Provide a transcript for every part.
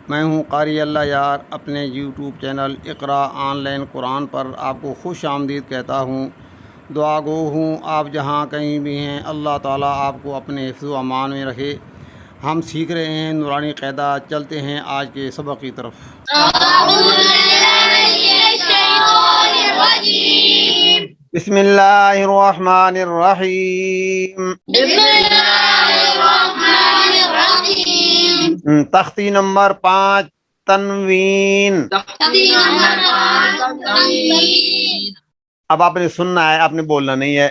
میں ہوں قاری اللہ یار، اپنے YouTube channel Iqra online Quran پر آپ کو خوش آمدید کہتا ہوں۔ دعا گو ہوں آپ جہاں کہیں بھی ہیں، اللہ تعالیٰ آپ کو اپنے حفظ و امان میں رکھے۔ ہم سیکھ رہے ہیں نورانی قاعدہ، چلتے ہیں آج کے سبق کی طرف۔ بسم اللہ الرحمن الرحیم۔ تختی نمبر 5، تنوین۔ اب آپ نے سننا ہے، آپ نے بولنا نہیں ہے۔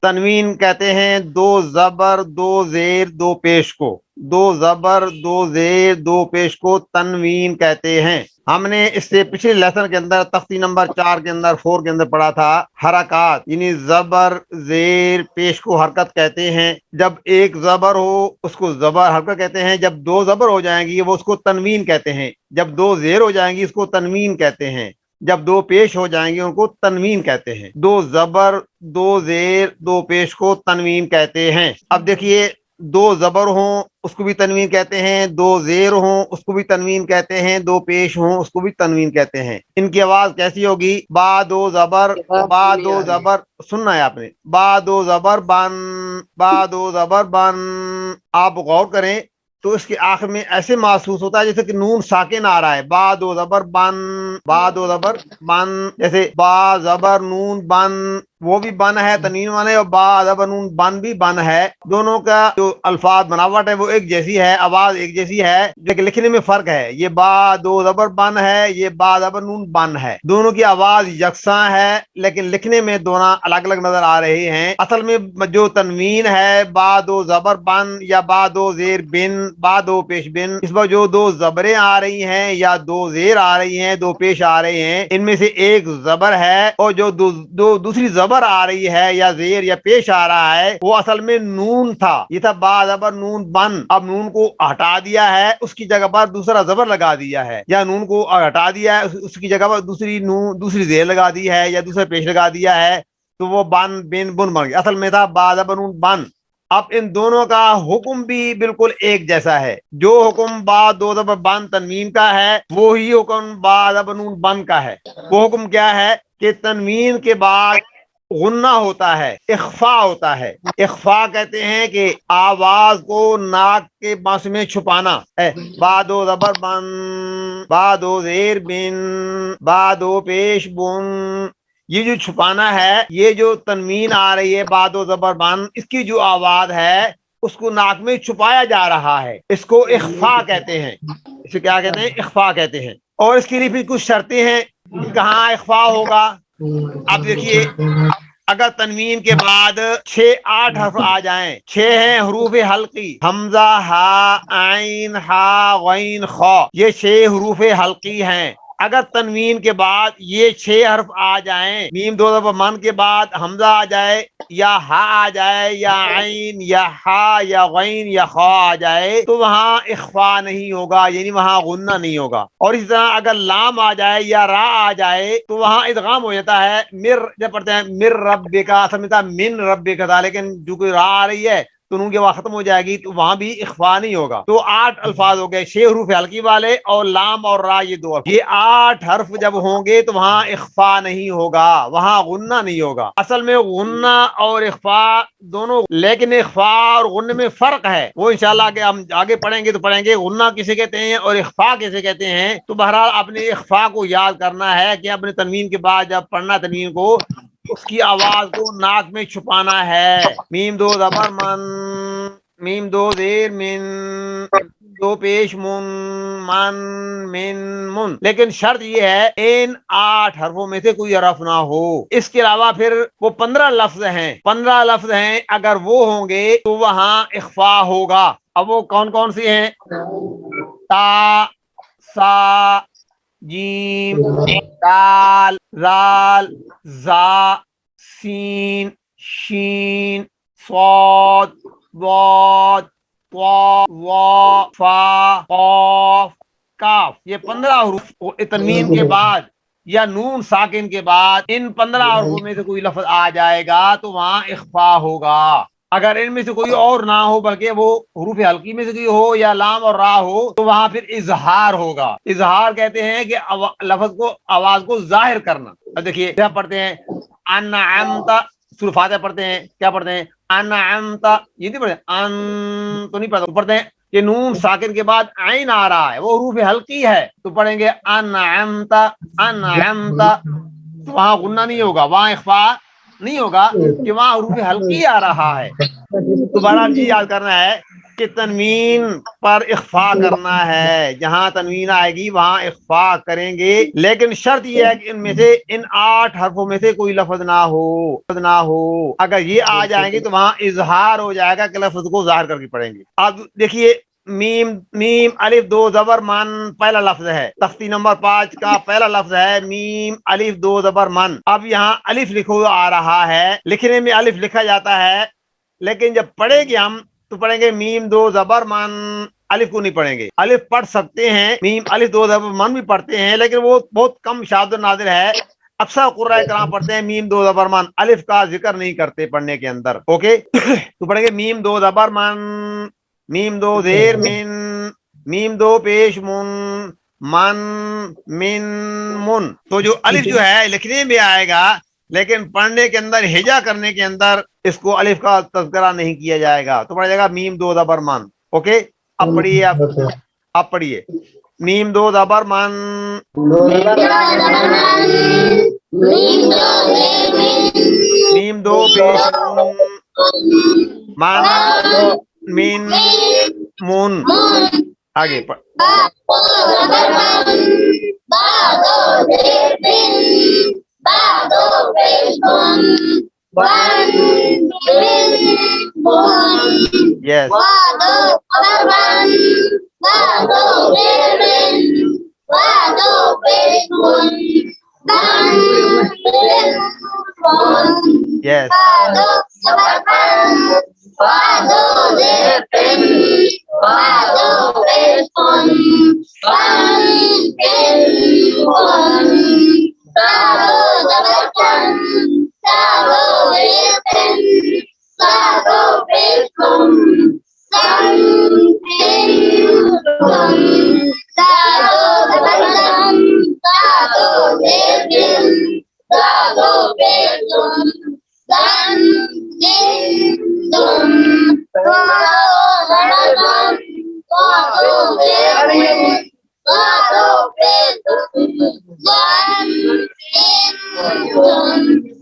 تنوین کہتے ہیں دو زبر دو زیر دو پیش کو، دو زبر دو زیر دو پیش کو تنوین کہتے ہیں۔ ہم نے اس سے پچھلے لیسن کے اندر تختی نمبر 4 کے اندر 4 کے اندر پڑھا تھا حرکات، یعنی زبر زیر پیش کو حرکت کہتے ہیں۔ جب ایک زبر ہو اس کو زبر حرکت کہتے ہیں، جب دو زبر ہو جائیں گی وہ اس کو تنوین کہتے ہیں، جب دو زیر ہو جائیں گی اس کو تنوین کہتے ہیں، جب دو پیش ہو جائیں گے ان کو تنوین کہتے ہیں۔ دو زبر دو زیر دو پیش کو تنوین کہتے ہیں۔ اب دیکھیے، دو زبر ہوں اس کو بھی تنوین کہتے ہیں، دو زیر ہوں اس کو بھی تنوین کہتے ہیں، دو پیش ہوں اس کو بھی تنوین کہتے ہیں۔ ان کی آواز کیسی ہوگی؟ با دو زبر، با دو زبر، سننا ہے آپ نے، با دو زبر بن، با دو زبر بن۔ آپ غور کریں تو اس کے آخر میں ایسے محسوس ہوتا ہے جیسے کہ نون ساکن آ رہا ہے، با دو زبر بن، با دو زبر بن، جیسے با زبر نون بن، وہ بھی بن ہے تنوین والے، اور با زبر نون بن بھی بن ہے۔ دونوں کا جو الفاظ بناوٹ ہے وہ ایک جیسی ہے، آواز ایک جیسی ہے، لیکن لکھنے میں فرق ہے۔ یہ با دو زبر بن ہے، یہ با زبر نون بن ہے۔ دونوں کی آواز یکساں ہے لیکن لکھنے میں دونوں الگ الگ نظر آ رہے ہیں۔ اصل میں جو تنوین ہے با دو زبر بن یا با دو زیر بن، با دو پیش بن، اس پر جو دو زبریں آ رہی ہیں یا دو زیر آ رہی ہیں، دو پیش آ رہے ہیں، ان میں سے ایک زبر ہے، اور جو دوسری زبر آ رہی ہے یا زیر یا پیش آ رہا ہے وہ اصل میں نون تھا۔ یہ تھا با زبر نون بن، اب نون کو ہٹا دیا ہے، اس کی جگہ پر دوسرا زبر لگا دیا ہے، یا نون کو ہٹا دیا ہے اس کی جگہ پر دوسری زیر لگا دی ہے یا دوسرا پیش لگا دیا ہے، تو وہ بن بن بن بن گیا۔ اصل میں تھا با زبر نون بن۔ اب ان دونوں کا حکم بھی بالکل ایک جیسا ہے۔ جو حکم با دو زبر بن تنوین کا ہے وہی حکم با زبر نون بن کا ہے۔ وہ حکم کیا ہے کہ تنوین کے بعد غنہ ہوتا ہے، اخفا ہوتا ہے۔ اخفا کہتے ہیں کہ آواز کو ناک کے بس میں چھپانا ہے۔ با دو زبر بن، با دو زیر بن، با دو پیش بن، یہ جو چھپانا ہے، یہ جو تنوین آ رہی ہے با دو زبر بن، اس کی جو آواز ہے اس کو ناک میں چھپایا جا رہا ہے، اس کو اخفا کہتے ہیں۔ اسے کیا کہتے ہیں؟ اخفا کہتے ہیں۔ اور اس کے لیے بھی کچھ شرطیں ہیں کہ کہاں اخفا ہوگا۔ اب دیکھیے، اگر تنوین کے بعد 6-8 حرف آ جائیں، 6 ہیں حروف حلقی، حمزہ، ہا، عین، ہا، غین، خا، یہ 6 حروف حلقی ہیں۔ اگر تنوین کے بعد یہ 6 حرف آ جائیں، میم دو دفعہ من کے بعد حمزہ آ جائے یا ہا آ جائے یا عین یا ہا یا غین یا خا آ جائے، تو وہاں اخفا نہیں ہوگا، یعنی وہاں غنہ نہیں ہوگا۔ اور اسی طرح اگر لام آ جائے یا را آ جائے تو وہاں ادغام ہو جاتا ہے۔ جب پڑھتے ہیں مر رب کا، اصل میں تھا من رب کا تھا، لیکن جو کوئی را آ رہی ہے تو نون کی آواز ختم ہو جائے گی تو وہاں بھی اخفا نہیں ہوگا۔ تو 8 الفاظ ہو گئے، 6 حروف حلقی والے اور لام اور را، یہ 2 یہ 8 حرف جب ہوں گے تو وہاں اخفا نہیں ہوگا، وہاں غنہ نہیں ہوگا۔ اصل میں غنہ اور اخفا دونوں، لیکن اخفا اور غنہ میں فرق ہے، وہ انشاءاللہ کہ ہم آگے پڑھیں گے تو پڑھیں گے غنہ کسے کہتے ہیں اور اخفا کسے کہتے ہیں۔ تو بہرحال اپنے اخفا کو یاد کرنا ہے کہ اپنے تنوین کے بعد جب پڑھنا تنوین کو، اس کی آواز کو ناک میں چھپانا ہے۔ میم دو زبر من، میم دو زیر من، دو پیش من، من من من، لیکن شرط یہ ہے ان 8 حرفوں میں سے کوئی حرف نہ ہو۔ اس کے علاوہ پھر وہ 15 لفظ ہیں، 15 لفظ ہیں، اگر وہ ہوں گے تو وہاں اخفا ہوگا۔ اب وہ کون کون سی ہیں؟ تا، سا، جیم، دال، رال، زا، سین، شین، صاد، ضاد، طا، وا، فا، قاف، کاف، یہ 15 حروف تنوین کے بعد یا نون ساکن کے بعد ان 15 حروفوں میں سے کوئی لفظ آ جائے گا تو وہاں اخفا ہوگا۔ اگر ان میں سے کوئی اور نہ ہو بلکہ وہ حروف حلقی میں سے کوئی ہو یا لام اور را ہو تو وہاں پھر اظہار ہوگا. اظہار کہتے ہیں کہ لفظ کو آواز کو ظاہر کرنا. اب دیکھیے کیا پڑھتے ہیں انعمت سورہ فاتحہ پڑھتے ہیں کیا پڑھتے ہیں انعمت یہ نہیں پڑھتے ان تو نہیں پڑھتے پڑھتے ہیں کہ نون ساکن کے بعد عین آ رہا ہے وہ حروف حلقی ہے تو پڑھیں گے انعمت انعمت تو وہاں غنہ نہیں ہوگا وہاں اخفا نہیں ہوگا کہ وہاں حروف حلقی آ رہا ہے. تو بہرحال جی یاد کرنا ہے کہ تنوین پر اخفا کرنا ہے جہاں تنوین آئے گی وہاں اخفا کریں گے لیکن شرط یہ ہے کہ ان میں سے ان 8 حرفوں میں سے کوئی لفظ نہ ہو اگر یہ آ جائیں گے تو وہاں اظہار ہو جائے گا کہ لفظ کو ظاہر کر کے پڑھیں گے. اب دیکھیے میم الف دو زبر من پہلا لفظ ہے. تختی نمبر 5 کا پہلا لفظ ہے میم الف دو زبر من. اب یہاں الف لکھو آ رہا ہے لکھنے میں الف لکھا جاتا ہے لیکن جب پڑھیں گے ہم تو پڑھیں گے میم دو زبر من الف کو نہیں پڑھیں گے. الف پڑھ سکتے ہیں میم الف دو زبر من بھی پڑھتے ہیں لیکن وہ بہت کم شاذ و نادر ہے. اکثر قرآن کرام پڑھتے ہیں میم دو زبر من الف کا ذکر نہیں کرتے پڑھنے کے اندر. اوکے تو پڑھیں گے میم دو زبر من میم دو زیر من میم دو پیش من من من. تو جو الف جو ہے لکھنے میں آئے گا لیکن پڑھنے کے اندر ہجا کرنے کے اندر اس کو الف کا تذکرہ نہیں کیا جائے گا تو پڑھا جائے گا میم دو زبر من. اوکے اب پڑھیے اب پڑھیے میم دو زبر من میم دو پیش من من من. آگے یس یس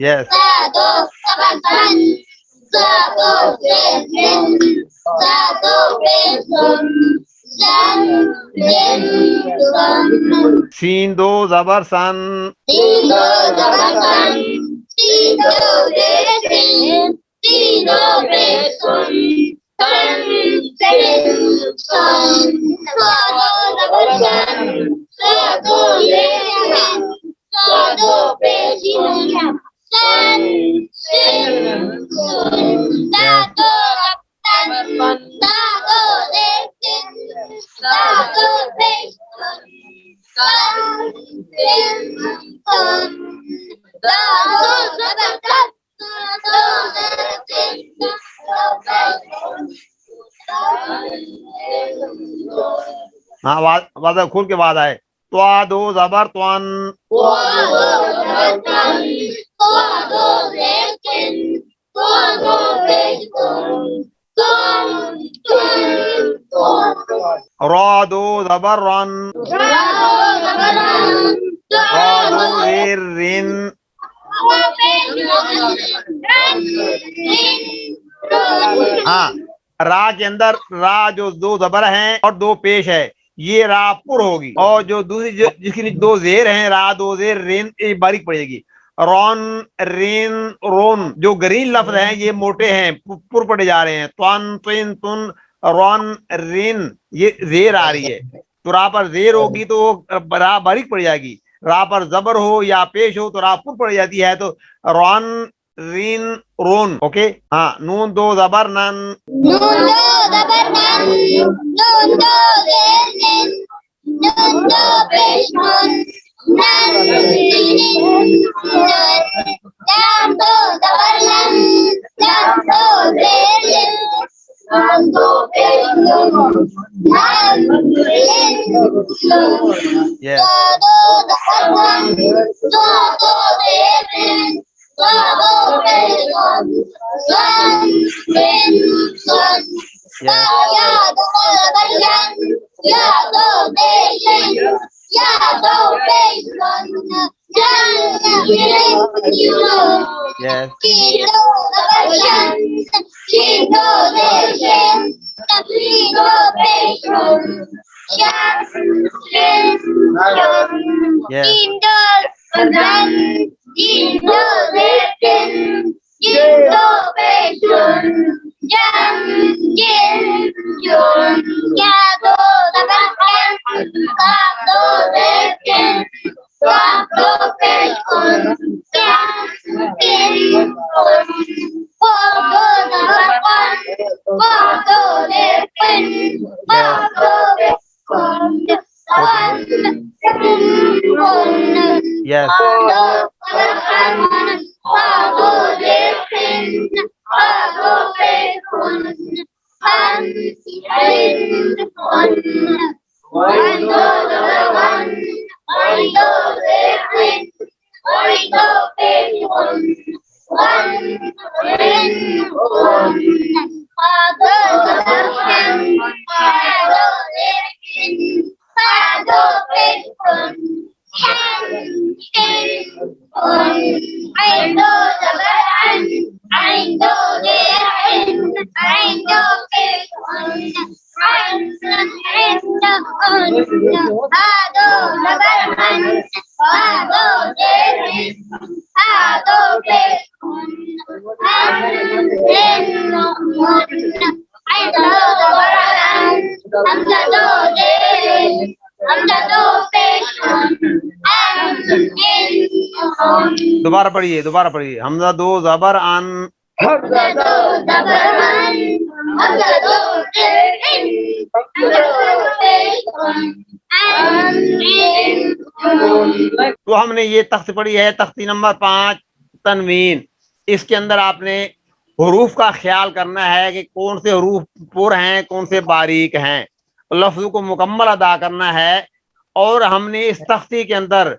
یس سین دو زبر سن ہاں آواز کھول کے بعد آئے تو دو زبر توان را دو زبر رن را دو زیر رن ہاں را کے اندر را جو دو زبر ہیں اور دو پیش ہے یہ را پر ہوگی اور جو دوسری جس کی دو زیر ہیں را دو زیر رین یہ باریک پڑے گی. رون رین رون جو گرین لفظ ہیں یہ موٹے ہیں پر پڑے جا رہے ہیں. توان تن تن رون رین یہ زیر آ رہی ہے تو را پر زیر ہوگی تو را باریک پڑ جائے گی. را پر زبر ہو یا پیش ہو تو را پر پڑ جاتی ہے تو رون رین رون. اوکے ہاں نون دو زبر نن نون دو زبر نن نون دو زیر نن نون دو پیش نن نن لام دو زبر لم لام دو زیر Yes. Yes. Yes. دوبارہ پڑھیے، دوبارہ پڑھیے. حمزہ دو زبر ان. تو ہم نے یہ تخت پڑھی ہے، تختی نمبر 5 تنوین. اس کے اندر آپ نے حروف کا خیال کرنا ہے کہ کون سے حروف پر ہیں، کون سے باریک ہیں، لفظ کو مکمل ادا کرنا ہے. اور ہم نے اس تختی کے اندر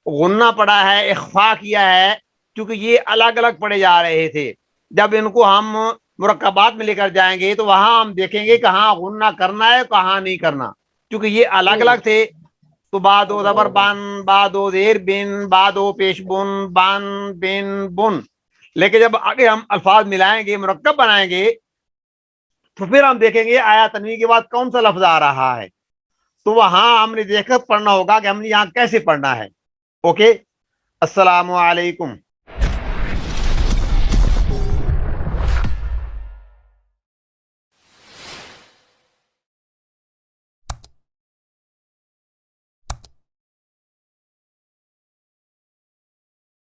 غنہ پڑھا ہے، اخفا کیا ہے، کیونکہ یہ الگ الگ پڑھے جا رہے تھے. جب ان کو ہم مرکبات میں لے کر جائیں گے تو وہاں ہم دیکھیں گے کہاں غنہ کرنا ہے کہاں نہیں کرنا، کیونکہ یہ الگ الگ تھے. تو با دو زبر بن، با دو زیر بن، با دو پیش بن، بن بن بن. لیکن جب آگے ہم الفاظ ملائیں گے، مرکب بنائیں گے، تو پھر ہم دیکھیں گے آیا تنوین کے بعد کون سا لفظ آ رہا ہے. تو وہاں ہم نے دیکھ کر پڑھنا ہوگا کہ ہم نے یہاں کیسے پڑھنا ہے. اوکے. السلام علیکم.